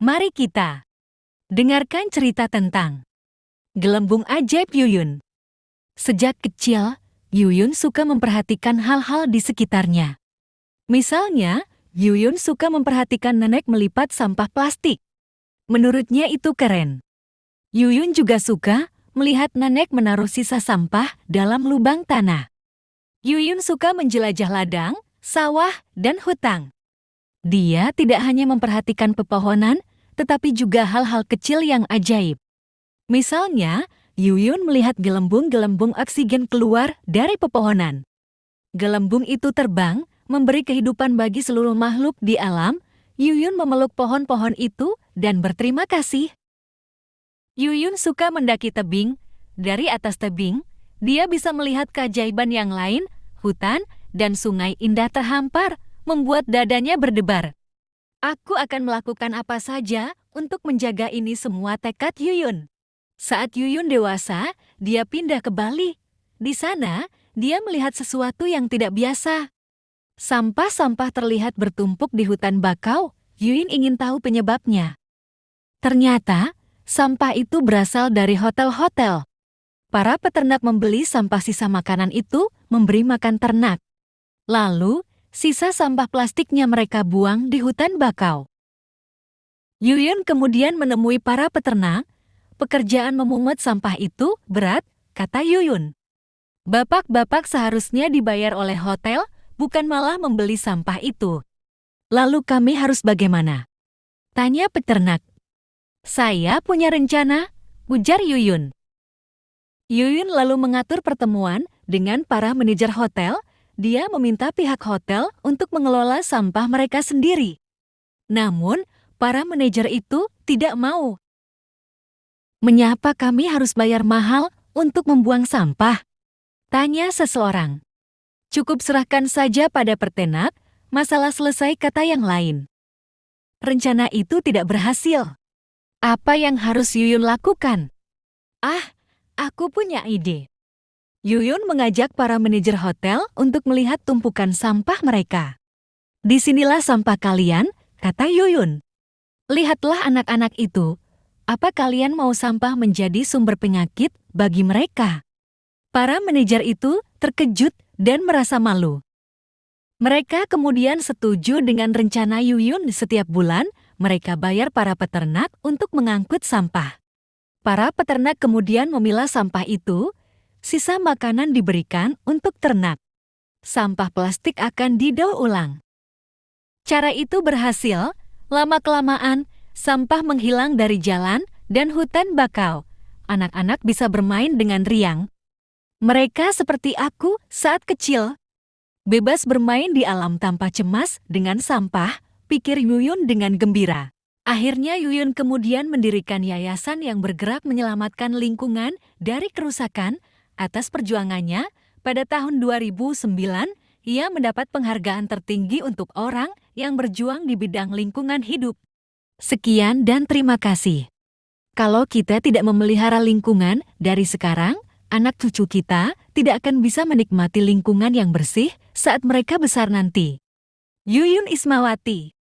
Mari kita dengarkan cerita tentang Gelembung Ajaib Yuyun. Sejak kecil, Yuyun suka memperhatikan hal-hal di sekitarnya. Misalnya, Yuyun suka memperhatikan nenek melipat sampah plastik. Menurutnya itu keren. Yuyun juga suka melihat nenek menaruh sisa sampah dalam lubang tanah. Yuyun suka menjelajah ladang, sawah, dan hutan. Dia tidak hanya memperhatikan pepohonan, tetapi juga hal-hal kecil yang ajaib. Misalnya, Yuyun melihat gelembung-gelembung oksigen keluar dari pepohonan. Gelembung itu terbang, memberi kehidupan bagi seluruh makhluk di alam. Yuyun memeluk pohon-pohon itu dan berterima kasih. Yuyun suka mendaki tebing. Dari atas tebing, dia bisa melihat keajaiban yang lain, hutan, dan sungai indah terhampar, membuat dadanya berdebar. Aku akan melakukan apa saja untuk menjaga ini semua, tekad Yuyun. Saat Yuyun dewasa, dia pindah ke Bali. Di sana, dia melihat sesuatu yang tidak biasa. Sampah-sampah terlihat bertumpuk di hutan bakau. Yuyun ingin tahu penyebabnya. Ternyata, sampah itu berasal dari hotel-hotel. Para peternak membeli sampah sisa makanan itu memberi makan ternak. Lalu, sisa sampah plastiknya mereka buang di hutan bakau. Yuyun kemudian menemui para peternak. Pekerjaan memungut sampah itu berat, kata Yuyun. Bapak-bapak seharusnya dibayar oleh hotel, bukan malah membeli sampah itu. Lalu kami harus bagaimana? Tanya peternak. Saya punya rencana, ujar Yuyun. Yuyun lalu mengatur pertemuan dengan para manajer hotel. Dia meminta pihak hotel untuk mengelola sampah mereka sendiri. Namun, para manajer itu tidak mau. Mengapa kami harus bayar mahal untuk membuang sampah? Tanya seseorang. Cukup serahkan saja pada peternak, masalah selesai, kata yang lain. Rencana itu tidak berhasil. Apa yang harus Yuyun lakukan? Aku punya ide. Yuyun mengajak para manajer hotel untuk melihat tumpukan sampah mereka. Disinilah sampah kalian, kata Yuyun. Lihatlah anak-anak itu. Apa kalian mau sampah menjadi sumber penyakit bagi mereka? Para manajer itu terkejut dan merasa malu. Mereka kemudian setuju dengan rencana Yuyun. Setiap bulan, mereka bayar para peternak untuk mengangkut sampah. Para peternak kemudian memilah sampah itu. Sisa makanan diberikan untuk ternak. Sampah plastik akan didaur ulang. Cara itu berhasil. Lama-kelamaan, sampah menghilang dari jalan dan hutan bakau. Anak-anak bisa bermain dengan riang. Mereka seperti aku saat kecil. Bebas bermain di alam tanpa cemas dengan sampah, pikir Yuyun dengan gembira. Akhirnya Yuyun kemudian mendirikan yayasan yang bergerak menyelamatkan lingkungan dari kerusakan. Atas perjuangannya, pada tahun 2009, ia mendapat penghargaan tertinggi untuk orang yang berjuang di bidang lingkungan hidup. Sekian dan terima kasih. Kalau kita tidak memelihara lingkungan dari sekarang, anak cucu kita tidak akan bisa menikmati lingkungan yang bersih saat mereka besar nanti. Yuyun Ismawati.